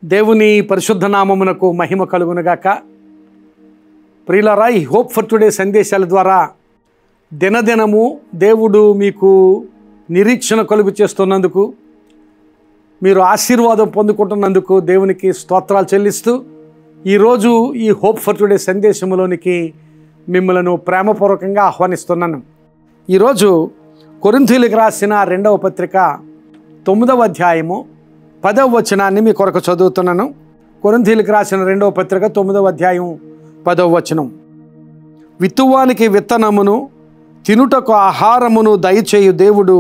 దేవుని పరిశుద్ధ నామమునకు మహిమ కలుగునుగాక. ప్రియులారా, ఈ హోప్ ఫర్ టుడే సందేశాల ద్వారా దినదినము దేవుడు మీకు నిరీక్షణ కలుగు చేస్తున్నందుకు, మీరు ఆశీర్వాదం పొందుకుంటున్నందుకు దేవునికి స్తోత్రాలు చెల్లిస్తూ ఈరోజు ఈ హోప్ ఫర్ టుడే సందేశంలోనికి మిమ్మలను ప్రేమపూర్వకంగా ఆహ్వానిస్తున్నాను. ఈరోజు కొరింథీయులకు రాసిన 2వ పత్రిక 9వ అధ్యాయము 10వ వచనాన్ని మీ కొరకు చదువుతున్నాను. కొరింథీయులకు రాసిన 2వ పత్రిక 9వ అధ్యాయం 10వ వచనం. విత్తువానికి విత్తనమును, తినుటకు ఆహారమును దయచేయు దేవుడు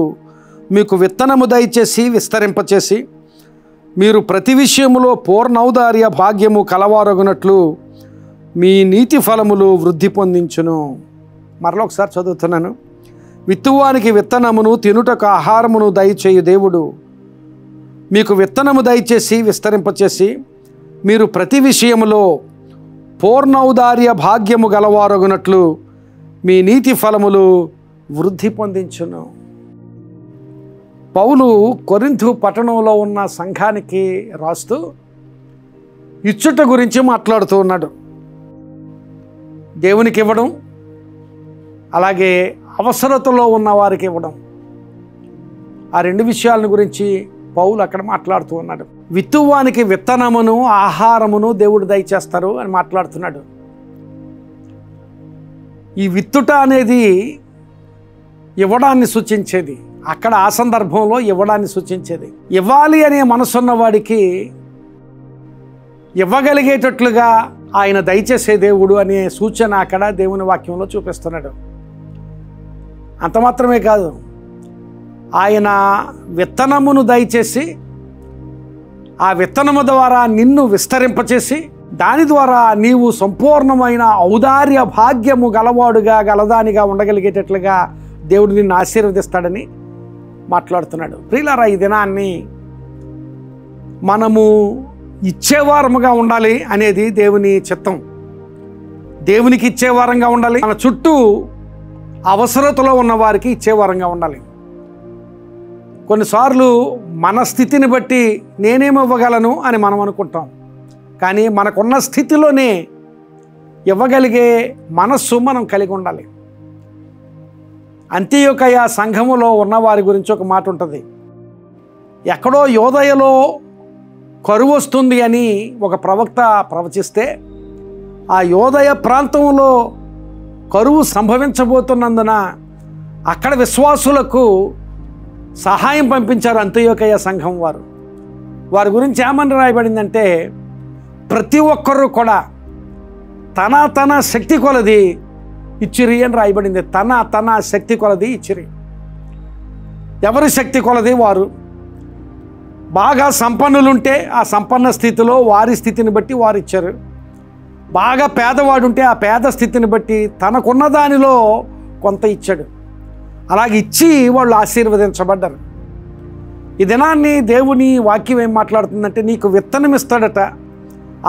మీకు విత్తనము దయచేసి విస్తరింపచేసి మీరు ప్రతి విషయములో పూర్ణౌదార్య భాగ్యము కలవారగునట్లు మీ నీతి ఫలములు వృద్ధి పొందించును. మరొకసారి చదువుతున్నాను. విత్తువానికి విత్తనమును, తినుటకు ఆహారమును దయచేయు దేవుడు మీకు విత్తనము దయచేసి విస్తరింపచేసి మీరు ప్రతి విషయములో పూర్ణౌదార్య భాగ్యము గలవారగునట్లు మీ నీతి ఫలములు వృద్ధి పొందించును. పౌలు కొరింథు పట్టణంలో ఉన్న సంఘానికి రాస్తూ ఇచ్చుట గురించి మాట్లాడుతూ ఉన్నాడు. దేవునికి ఇవ్వడం, అలాగే అవసరతలో ఉన్న వారికి ఇవ్వడం, ఆ రెండు విషయాలను గురించి పౌలు అక్కడ మాట్లాడుతూ ఉన్నాడు. విత్తువానికి విత్తనమును, ఆహారమును దేవుడు దయచేస్తారు అని మాట్లాడుతున్నాడు. ఈ విత్తుట అనేది ఇవ్వడాన్ని సూచించేది. అక్కడ ఆ సందర్భంలో ఇవ్వడాన్ని సూచించేది. ఇవ్వాలి అనే మనసున్న వాడికి ఇవ్వగలిగేటట్లుగా ఆయన దయచేసే దేవుడు అనే సూచన అక్కడ దేవుని వాక్యంలో చూపిస్తున్నాడు. అంత మాత్రమే కాదు, ఆయన విత్తనమును దయచేసి ఆ విత్తనము ద్వారా నిన్ను విస్తరింపచేసి దాని ద్వారా నీవు సంపూర్ణమైన ఔదార్య భాగ్యము గలవాడుగా గలదానిగా ఉండగలిగేటట్లుగా దేవుడు నిన్ను ఆశీర్వదిస్తాడని మాట్లాడుతున్నాడు. ప్రియులారా, ఈ దినాన్ని మనము ఇచ్చేవారముగా ఉండాలి అనేది దేవుని చిత్తం. దేవునికి ఇచ్చేవారంగా ఉండాలి. మన చుట్టూ అవసరతలో ఉన్న వారికి ఇచ్చేవారంగా ఉండాలి. కొన్నిసార్లు మన స్థితిని బట్టి నేనేమి ఇవ్వగలను అని మనం అనుకుంటాం. కానీ మనకున్న స్థితిలోనే ఇవ్వగలిగే మనస్సు మనం కలిగి ఉండాలి. అంత్యోకయ సంఘములో ఉన్నవారి గురించి ఒక మాట ఉంటుంది. ఎక్కడో యోదయలో కరువు వస్తుంది అని ఒక ప్రవక్త ప్రవచిస్తే ఆ యోదయ ప్రాంతంలో కరువు సంభవించబోతున్నందున అక్కడ విశ్వాసులకు సహాయం పంపించారు అంత్యోకయ సంఘం వారు. వారి గురించి ఏమని రాయబడిందంటే, ప్రతి ఒక్కరూ కూడా తన శక్తి కొలది ఇచ్చిరి అని రాయబడింది. తన శక్తి కొలది ఇచ్చిరి. ఎవరి శక్తి కొలది వారు. బాగా సంపన్నులుంటే ఆ సంపన్న స్థితిలో వారి స్థితిని బట్టి వారు ఇచ్చారు. బాగా పేదవాడుంటే ఆ పేద స్థితిని బట్టి తనకున్న దానిలో కొంత ఇచ్చాడు. అలాగే ఇచ్చి వాళ్ళు ఆశీర్వదించబడ్డారు. ఈ దినాన్ని దేవుని వాక్యం ఏం మాట్లాడుతుందంటే, నీకు విత్తనం ఇస్తాడట.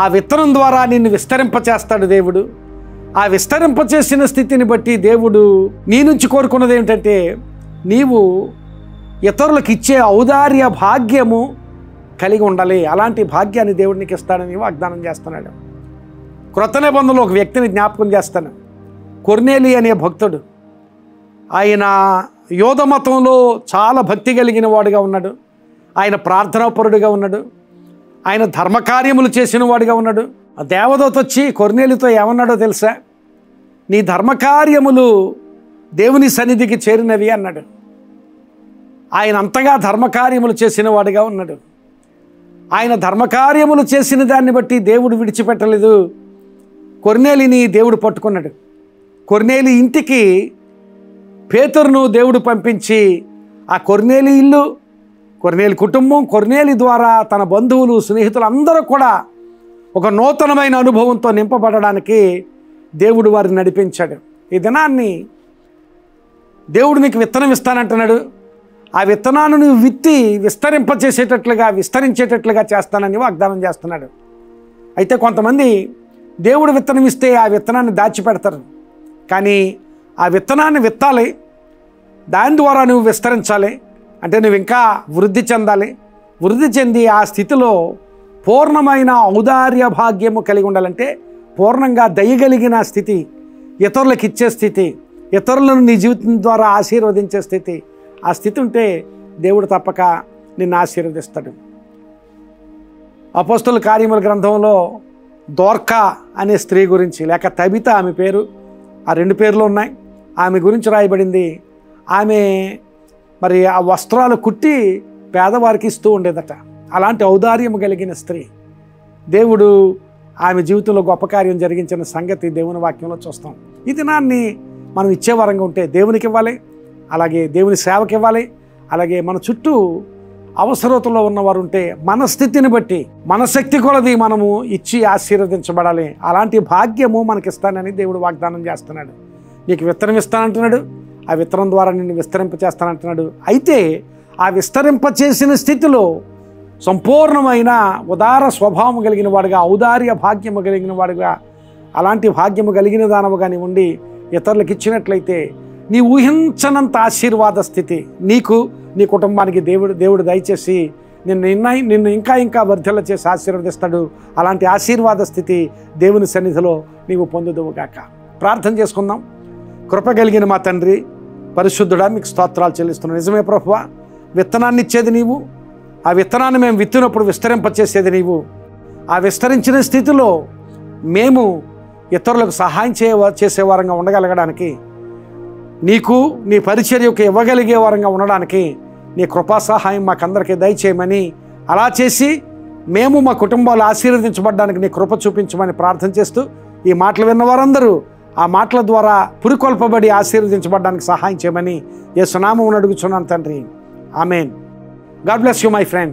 ఆ విత్తనం ద్వారా నిన్ను విస్తరింపచేస్తాడు దేవుడు. ఆ విస్తరింపచేసిన స్థితిని బట్టి దేవుడు నీ నుంచి కోరుకున్నది ఏమిటంటే, నీవు ఇతరులకు ఇచ్చే ఔదార్య భాగ్యము కలిగి ఉండాలి. అలాంటి భాగ్యాన్ని దేవుడు నీకు ఇస్తాడని వాగ్దానం చేస్తున్నాడు. క్రొత్త నిబంధనలో ఒక వ్యక్తిని జ్ఞాపకం చేస్తాను. కొర్నేలి అనే భక్తుడు. ఆయన యోధ మతంలో చాలా భక్తి కలిగిన వాడుగా ఉన్నాడు. ఆయన ప్రార్థనాపరుడుగా ఉన్నాడు. ఆయన ధర్మకార్యములు చేసిన వాడుగా ఉన్నాడు. ఆ దేవదూత వచ్చి కొర్నేలితో ఏమన్నాడో తెలుసా? నీ ధర్మకార్యములు దేవుని సన్నిధికి చేరినవి అన్నాడు. ఆయన అంతగా ధర్మకార్యములు చేసిన వాడుగా ఉన్నాడు. ఆయన ధర్మకార్యములు చేసిన దాన్ని బట్టి దేవుడు విడిచిపెట్టలేదు. కొర్నేలిని దేవుడు పట్టుకున్నాడు. కొర్నేలి ఇంటికి పేతురును దేవుడు పంపించి ఆ కొర్నేలి ఇల్లు, కొర్నేలి కుటుంబం, కొర్నేలి ద్వారా తన బంధువులు, స్నేహితులు అందరూ కూడా ఒక నూతనమైన అనుభవంతో నింపబడడానికి దేవుడు వారిని నడిపించాడు. ఈ దినాన్ని దేవుడు నీకు విత్తనం ఇస్తానంటున్నాడు. ఆ విత్తనాన్ని నువ్వు విత్తి విస్తరించేటట్లుగా చేస్తానని వాగ్దానం చేస్తున్నాడు. అయితే కొంతమంది దేవుడు విత్తనం ఇస్తే ఆ విత్తనాన్ని దాచిపెడతారు. కానీ ఆ విత్తనాన్ని విత్తాలి, దాని ద్వారా నువ్వు విస్తరించాలి. అంటే నువ్వు ఇంకా వృద్ధి చెందాలి. వృద్ధి చెంది ఆ స్థితిలో పూర్ణమైన ఔదార్య భాగ్యము కలిగి ఉండాలంటే పూర్ణంగా దయగలిగిన స్థితి, ఇతరులకు ఇచ్చే స్థితి, ఇతరులను నీ జీవితం ద్వారా ఆశీర్వదించే స్థితి, ఆ స్థితి ఉంటే దేవుడు తప్పక నిన్ను ఆశీర్వదిస్తాడు. అపోస్తలుల కార్యముల గ్రంథంలో దోర్కా అనే స్త్రీ గురించి, లేక తబిత ఆమె పేరు, ఆ 2 పేర్లు ఉన్నాయి, ఆమె గురించి రాయబడింది. ఆమె మరి ఆ వస్త్రాలు కుట్టి పేదవారికి ఇస్తూ ఉండేదట. అలాంటి ఔదార్యం కలిగిన స్త్రీ. దేవుడు ఆమె జీవితంలో గొప్ప కార్యం జరిగించిన సంగతి దేవుని వాక్యంలో చూస్తాం. ఈ దినాన్ని మనం ఇచ్చే వరంగా ఉంటే దేవునికి ఇవ్వాలి, అలాగే దేవుని సేవకి ఇవ్వాలి, అలాగే మన చుట్టూ అవసరతలో ఉన్నవారు ఉంటే మన స్థితిని బట్టి మన శక్తి కొలది మనము ఇచ్చి ఆశీర్వదించబడాలి. అలాంటి భాగ్యము మనకిస్తానని దేవుడు వాగ్దానం చేస్తున్నాడు. నీకు విత్తనం ఇస్తానంటున్నాడు, ఆ విత్తనం ద్వారా నిన్ను విస్తరింప చేస్తానంటున్నాడు. అయితే ఆ విస్తరింప చేసిన స్థితిలో సంపూర్ణమైన ఉదార స్వభావం కలిగిన వాడుగా, ఔదార్య భాగ్యము కలిగిన వాడుగా, అలాంటి భాగ్యము కలిగిన దానవుగా నీ ఉండి ఇతరులకు ఇచ్చినట్లయితే నీ ఊహించనంత ఆశీర్వాద స్థితి నీకు, నీ కుటుంబానికి దేవుడు దయచేసి నిన్ను ఇంకా వర్ధల చేసి ఆశీర్వదిస్తాడు. అలాంటి ఆశీర్వాద స్థితి దేవుని సన్నిధిలో నీవు పొందుదువుగాక. ప్రార్థన చేసుకుందాం. కృప కలిగిన మా తండ్రి పరిశుద్ధుడా, మీకు స్తోత్రాలు చెల్లిస్తున్నాను. నిజమే ప్రభువా, విత్తనాన్ని ఇచ్చేది నీవు, ఆ విత్తనాన్ని మేము విత్తినప్పుడు విస్తరింపచేసేది నీవు. ఆ విస్తరించిన స్థితిలో మేము ఇతరులకు సహాయం చేసేవారంగా ఉండగలగడానికి, నీకు నీ పరిచర్యకు ఇవ్వగలిగే వారంగా ఉండడానికి నీ కృపా సహాయం మాకందరికీ దయచేయమని, అలా చేసి మేము మా కుటుంబాలు ఆశీర్వదించబడడానికి నీ కృప చూపించమని ప్రార్థన చేస్తూ, ఈ మాటలు విన్న వారందరూ ఆ మాటల ద్వారా పురికొల్పబడి ఆశీర్వదించబడడానికి సహాయం చేయమని యేసు నామమున అడుగుచున్నాను తండ్రి. Amen. God bless you, my friend.